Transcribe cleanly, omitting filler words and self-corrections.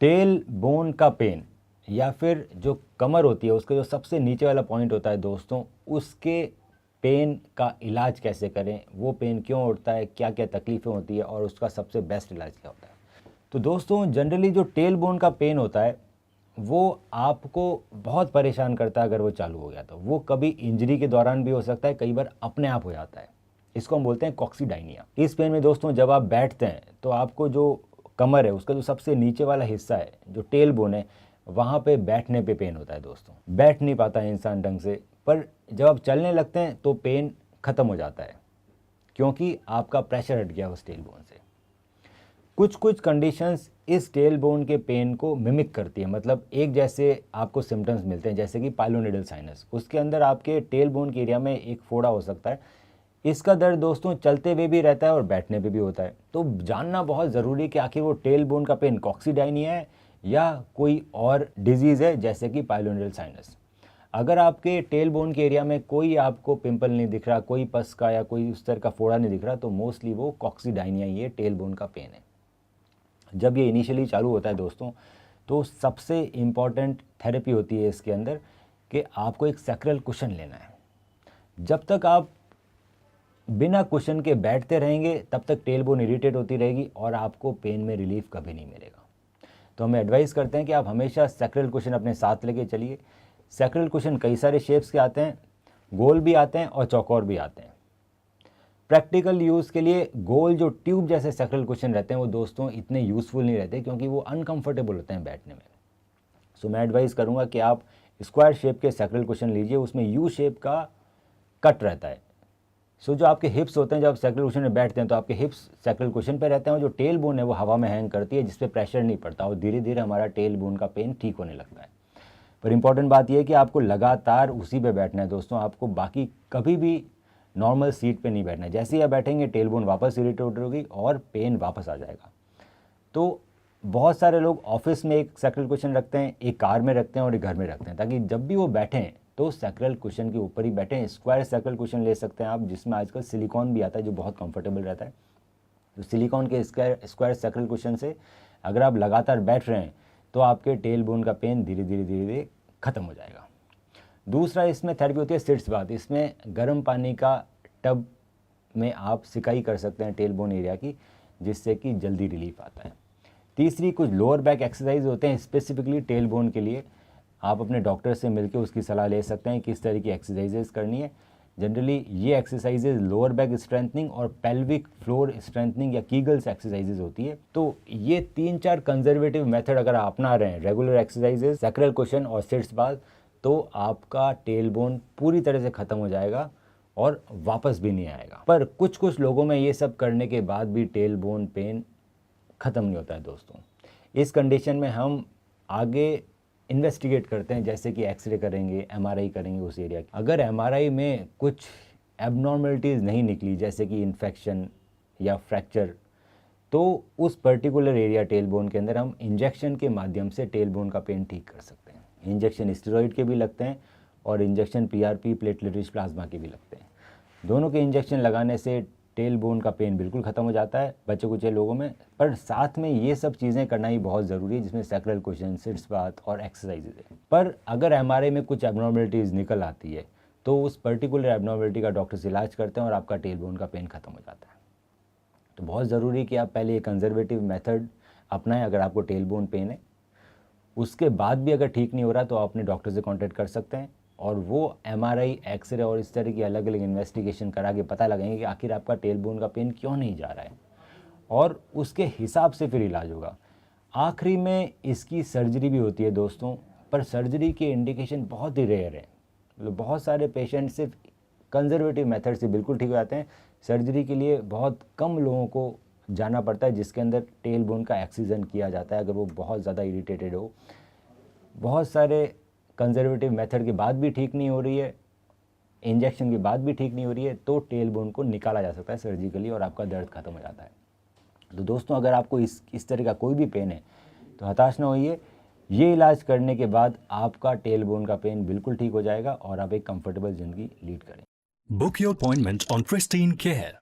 Tail bone का pen या फिर जो कमर होती है उसका जो सबसे नीचे वाला पॉइंट होता है दोस्तों, उसके पेन का इलाज कैसे करें, वो पेन क्यों उठता है, क्या क्या तकलीफ़ें होती है और उसका सबसे बेस्ट इलाज क्या होता है। तो दोस्तों जनरली जो टेल बोन का पेन होता है वो आपको बहुत परेशान करता है। अगर वो चालू हो गया तो वो कभी इंजरी के दौरान भी हो सकता है, कई बार अपने आप हो जाता है। इसको हम बोलते हैं कॉक्सीडाइनिया। इस पेन में दोस्तों जब आप बैठते हैं तो आपको जो कमर है उसका जो सबसे नीचे वाला हिस्सा है, जो टेल बोन है, वहाँ पे बैठने पे पेन होता है दोस्तों। बैठ नहीं पाता है इंसान ढंग से, पर जब आप चलने लगते हैं तो पेन ख़त्म हो जाता है, क्योंकि आपका प्रेशर हट गया उस टेल बोन से। कुछ कुछ कंडीशंस इस टेल बोन के पेन को मिमिक करती है, मतलब एक जैसे आपको सिम्टम्स मिलते हैं, जैसे कि पाइलोनिडल साइनस। उसके अंदर आपके टेल बोन के एरिया में एक फोड़ा हो सकता है। इसका दर्द दोस्तों चलते हुए भी रहता है और बैठने पे भी होता है। तो जानना बहुत ज़रूरी है कि आखिर वो टेल बोन का पेन कॉक्सीडाइनिया है या कोई और डिजीज़ है, जैसे कि पाइलोनिडल साइनस। अगर आपके टेल बोन के एरिया में कोई आपको पिंपल नहीं दिख रहा, कोई पस का या कोई उस तरह का फोड़ा नहीं दिख रहा, तो मोस्टली वो कॉक्सीडाइनिया ही है, टेल बोन का पेन है। जब ये इनिशियली चालू होता है दोस्तों, तो सबसे इम्पॉर्टेंट थेरेपी होती है इसके अंदर कि आपको एक सैक्रल कुशन लेना है। जब तक आप बिना कुशन के बैठते रहेंगे तब तक टेल बोन इरिटेट होती रहेगी और आपको पेन में रिलीफ कभी नहीं मिलेगा। तो हम एडवाइस करते हैं कि आप हमेशा सैक्रल कुशन अपने साथ लेके चलिए। सैक्रल कुशन कई सारे शेप्स के आते हैं, गोल भी आते हैं और चौकोर भी आते हैं। प्रैक्टिकल यूज़ के लिए गोल जो ट्यूब जैसे सैक्रल कुशन रहते हैं वो दोस्तों इतने यूज़फुल नहीं रहते, क्योंकि वो अनकंफर्टेबल होते हैं बैठने में। सो मैं एडवाइस करूँगा कि आप स्क्वायर शेप के सैक्रल कुशन लीजिए, उसमें यू शेप का कट रहता है। सो जो आपके हिप्स होते हैं, जब आप सैक्रल कुशन में बैठते हैं तो आपके हिप्स सैक्रल कुशन पे रहते हैं और जो टेल बोन है वो हवा में हैंग करती है, जिसपे प्रेशर नहीं पड़ता और धीरे धीरे हमारा टेल बोन का पेन ठीक होने लगता है। पर इंपॉर्टेंट बात यह है कि आपको लगातार उसी पे बैठना है दोस्तों, आपको बाकी कभी भी नॉर्मल सीट पे नहीं बैठना है। जैसे ही आप बैठेंगे टेल बोन वापस इरिटेट होगी और पेन वापस आ जाएगा। तो बहुत सारे लोग ऑफिस में एक सैक्रल कुशन रखते हैं, एक कार में रखते हैं और एक घर में रखते हैं, ताकि जब भी वो बैठें तो सैक्रल कुशन के ऊपर ही बैठें। स्क्वायर सैक्रल कुशन ले सकते हैं आप, जिसमें आजकल सिलिकॉन भी आता है जो बहुत कंफर्टेबल रहता है। तो सिलिकॉन के स्क्वायर सैक्रल कुशन से अगर आप लगातार बैठ रहे हैं तो आपके टेल बोन का पेन धीरे धीरे धीरे धीरे ख़त्म हो जाएगा। दूसरा इसमें थेरेपी होती है सिट्स बाथ। इसमें गर्म पानी का टब में आप सिकाई कर सकते हैं टेल बोन एरिया की, जिससे कि जल्दी रिलीफ आता है। तीसरी कुछ लोअर बैक एक्सरसाइज होते हैं स्पेसिफिकली टेल बोन के लिए। आप अपने डॉक्टर से मिलकर उसकी सलाह ले सकते हैं किस तरह की एक्सरसाइजेज करनी है। जनरली ये एक्सरसाइजेज लोअर बैक स्ट्रेंथनिंग और पेल्विक फ्लोर स्ट्रेंथनिंग या कीगल्स एक्सरसाइजेज होती है। तो ये 3-4 कंजर्वेटिव मेथड अगर आप अपना रहे हैं, रेगुलर एक्सरसाइजेज, सैक्रल कुशन और सिट्स बाथ, तो आपका टेल बोन पूरी तरह से ख़त्म हो जाएगा और वापस भी नहीं आएगा। पर कुछ कुछ लोगों में ये सब करने के बाद भी टेल बोन पेन ख़त्म नहीं होता है दोस्तों। इस कंडीशन में हम आगे इन्वेस्टिगेट करते हैं, जैसे कि एक्सरे करेंगे, एमआरआई करेंगे उस एरिया की। अगर एमआरआई में कुछ एबनॉर्मलिटीज़ नहीं निकली, जैसे कि इन्फेक्शन या फ्रैक्चर, तो उस पर्टिकुलर एरिया टेल बोन के अंदर हम इंजेक्शन के माध्यम से टेल बोन का पेन ठीक कर सकते हैं। इंजेक्शन स्टेरॉइड के भी लगते हैं और injection PRP platelet rich plasma के भी लगते हैं। दोनों के इंजेक्शन लगाने से टेल बोन का पेन बिल्कुल ख़त्म हो जाता है बच्चे कुछ लोगों में। पर साथ में ये सब चीज़ें करना ही बहुत ज़रूरी है, जिसमें सैक्रल कुशन, सिट्स बाथ और एक्सरसाइजेज है। पर अगर एमआरआई में कुछ एबनॉर्मलिटीज़ निकल आती है तो उस पर्टिकुलर एबनॉर्मलिटी का डॉक्टर से इलाज करते हैं और आपका टेल बोन का पेन ख़त्म हो जाता है। तो बहुत ज़रूरी है कि आप पहले ये कंजर्वेटिव मेथड अपनाएं अगर आपको टेल बोन पेन है। उसके बाद भी अगर ठीक नहीं हो रहा तो आप अपने डॉक्टर से कॉन्टैक्ट कर सकते हैं और वो एमआरआई, एक्सरे और इस तरह की अलग अलग इन्वेस्टिगेशन करा के पता लगाएंगे कि आखिर आपका टेल बोन का पेन क्यों नहीं जा रहा है, और उसके हिसाब से फिर इलाज होगा। आखिरी में इसकी सर्जरी भी होती है दोस्तों, पर सर्जरी के इंडिकेशन बहुत ही रेयर है। मतलब बहुत सारे पेशेंट सिर्फ कंजर्वेटिव मेथड से बिल्कुल ठीक हो जाते हैं। सर्जरी के लिए बहुत कम लोगों को जाना पड़ता है, जिसके अंदर टेल बोन का एक्सीजन किया जाता है अगर वो बहुत ज़्यादा इरिटेटेड हो। बहुत सारे कंजर्वेटिव मेथड के बाद भी ठीक नहीं हो रही है, इंजेक्शन के बाद भी ठीक नहीं हो रही है, तो टेल बोन को निकाला जा सकता है सर्जिकली और आपका दर्द खत्म हो जाता है। तो दोस्तों अगर आपको इस तरह का कोई भी पेन है तो हताश ना होइए। ये इलाज करने के बाद आपका टेल बोन का पेन बिल्कुल ठीक हो जाएगा और आप एक कंफर्टेबल ज़िंदगी लीड करें। Book your appointment on Pristine Care.